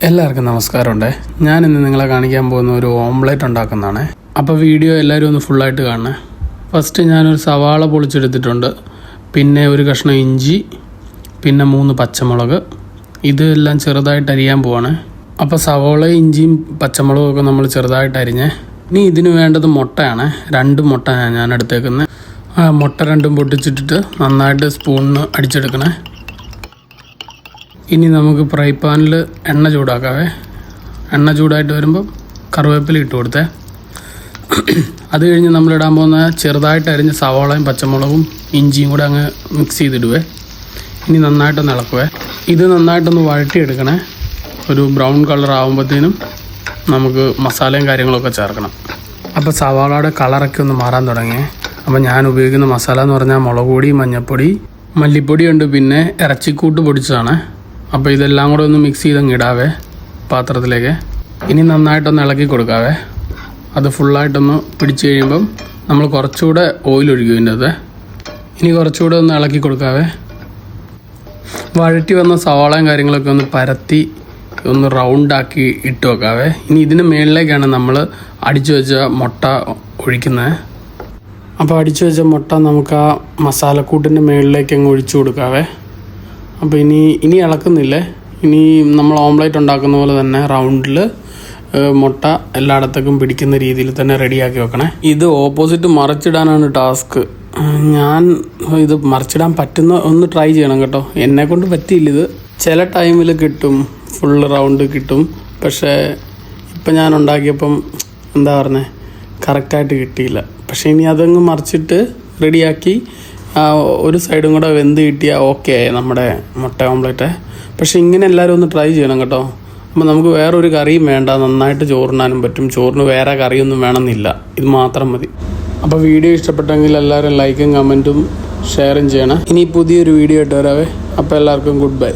എല്ലാവർക്കും നമസ്കാരമുണ്ട്. ഞാനിന്ന് നിങ്ങളെ കാണിക്കാൻ പോകുന്ന ഒരു ഓംലെറ്റ് ഉണ്ടാക്കുന്നതാണ്. അപ്പോൾ വീഡിയോ എല്ലാവരും ഒന്ന് ഫുള്ളായിട്ട് കാണണേ. ഫസ്റ്റ് ഞാനൊരു സവാള പൊളിച്ചെടുത്തിട്ടുണ്ട്, പിന്നെ ഒരു കഷ്ണം ഇഞ്ചി, പിന്നെ 3 പച്ചമുളക്. ഇതെല്ലാം ചെറുതായിട്ട് അരിയാൻ പോവാണ്. അപ്പോൾ സവാള, ഇഞ്ചിയും പച്ചമുളകും ഒക്കെ നമ്മൾ ചെറുതായിട്ട് അരിഞ്ഞ്. ഇനി ഇതിന് വേണ്ടത് മുട്ടയാണ്. 2 മുട്ട ഞാൻ എടുത്തേക്കുന്നത്. മുട്ട 2 പൊട്ടിച്ചിട്ടിട്ട് നന്നായിട്ട് സ്പൂണിന് അടിച്ചെടുക്കണേ. ഇനി നമുക്ക് ഫ്രൈ പാനിൽ എണ്ണ ചൂടാക്കാവേ. എണ്ണ ചൂടായിട്ട് വരുമ്പം കറിവേപ്പില ഇട്ട് കൊടുത്തേ. അത് കഴിഞ്ഞ് നമ്മളിടാൻ പോകുന്ന ചെറുതായിട്ട് അരിഞ്ഞ സവാളയും പച്ചമുളകും ഇഞ്ചിയും കൂടെ അങ്ങ് മിക്സ് ചെയ്തിടുവേ. ഇനി നന്നായിട്ടൊന്ന് ഇളക്കുവേ. ഇത് നന്നായിട്ടൊന്ന് വഴറ്റിയെടുക്കണേ. ഒരു ബ്രൗൺ കളർ ആകുമ്പോഴത്തേനും നമുക്ക് മസാലയും കാര്യങ്ങളൊക്കെ ചേർക്കണം. അപ്പോൾ സവാളയുടെ കളറൊക്കെ ഒന്ന് മാറാൻ തുടങ്ങിയേ. അപ്പോൾ ഞാൻ ഉപയോഗിക്കുന്ന മസാല എന്ന് പറഞ്ഞാൽ മുളക് പൊടി, മഞ്ഞൾപ്പൊടി, മല്ലിപ്പൊടിയുണ്ട്, പിന്നെ ഇറച്ചിക്കൂട്ട് പൊടിച്ചതാണ്. അപ്പോൾ ഇതെല്ലാം കൂടെ ഒന്ന് മിക്സ് ചെയ്തങ്ങ് ഇടാവേ പാത്രത്തിലേക്ക്. ഇനി നന്നായിട്ടൊന്ന് ഇളക്കി കൊടുക്കാവേ. അത് ഫുള്ളായിട്ടൊന്ന് പിടിച്ച് കഴിയുമ്പം നമ്മൾ കുറച്ചുകൂടെ ഓയിൽ ഒഴിക്കും ഇതിൻ്റെ അത്. ഇനി കുറച്ചുകൂടെ ഒന്ന് ഇളക്കി കൊടുക്കാവേ. വഴറ്റി വന്ന സവാളയും കാര്യങ്ങളൊക്കെ ഒന്ന് പരത്തി ഒന്ന് റൗണ്ടാക്കി ഇട്ട് വെക്കാവേ. ഇനി ഇതിന് മുകളിലേക്കാണ് നമ്മൾ അടിച്ചു വെച്ച മുട്ട ഒഴിക്കുന്നത്. അപ്പോൾ അടിച്ചു വെച്ച മുട്ട നമുക്ക് ആ മസാലക്കൂട്ടിൻ്റെ മുകളിലേക്ക് അങ്ങ് ഒഴിച്ചു കൊടുക്കാവേ. അപ്പോൾ ഇനി ഇളക്കുന്നില്ലേ. ഇനി നമ്മൾ ഓംലെറ്റ് ഉണ്ടാക്കുന്ന പോലെ തന്നെ റൗണ്ടിൽ മുട്ട എല്ലായിടത്തേക്കും പിടിക്കുന്ന രീതിയിൽ തന്നെ റെഡിയാക്കി വെക്കണേ. ഇത് ഓപ്പോസിറ്റ് മറിച്ചിടാനാണ് ടാസ്ക്. ഞാൻ ഇത് മറിച്ചിടാൻ പറ്റുന്ന ഒന്ന് ട്രൈ ചെയ്യണം കേട്ടോ. എന്നെക്കൊണ്ട് പറ്റിയില്ല. ഇത് ചില ടൈമിൽ കിട്ടും, ഫുൾ റൗണ്ട് കിട്ടും. പക്ഷേ ഇപ്പം ഞാൻ ഉണ്ടാക്കിയപ്പം എന്താ പറഞ്ഞത്, കറക്റ്റായിട്ട് കിട്ടിയില്ല. പക്ഷേ ഇനി അതങ്ങ് മറിച്ചിട്ട് റെഡിയാക്കി ഒരു സൈഡും കൂടെ വെന്ത് കിട്ടിയാൽ ഓക്കെ നമ്മുടെ മുട്ട ഓംലെറ്റ്. പക്ഷേ ഇങ്ങനെ എല്ലാവരും ഒന്ന് ട്രൈ ചെയ്യണം കേട്ടോ. അപ്പോൾ നമുക്ക് വേറൊരു കറിയും വേണ്ട, നന്നായിട്ട് ചോറിനാനും പറ്റും. ചോറിന് വേറെ കറിയൊന്നും വേണമെന്നില്ല, ഇത് മാത്രം മതി. അപ്പോൾ വീഡിയോ ഇഷ്ടപ്പെട്ടെങ്കിൽ എല്ലാവരും ലൈക്കും കമൻറ്റും ഷെയറും ചെയ്യണം. ഇനി പുതിയൊരു വീഡിയോ ഇട്ട് വരാവേ. അപ്പോൾ എല്ലാവർക്കും ഗുഡ് ബൈ.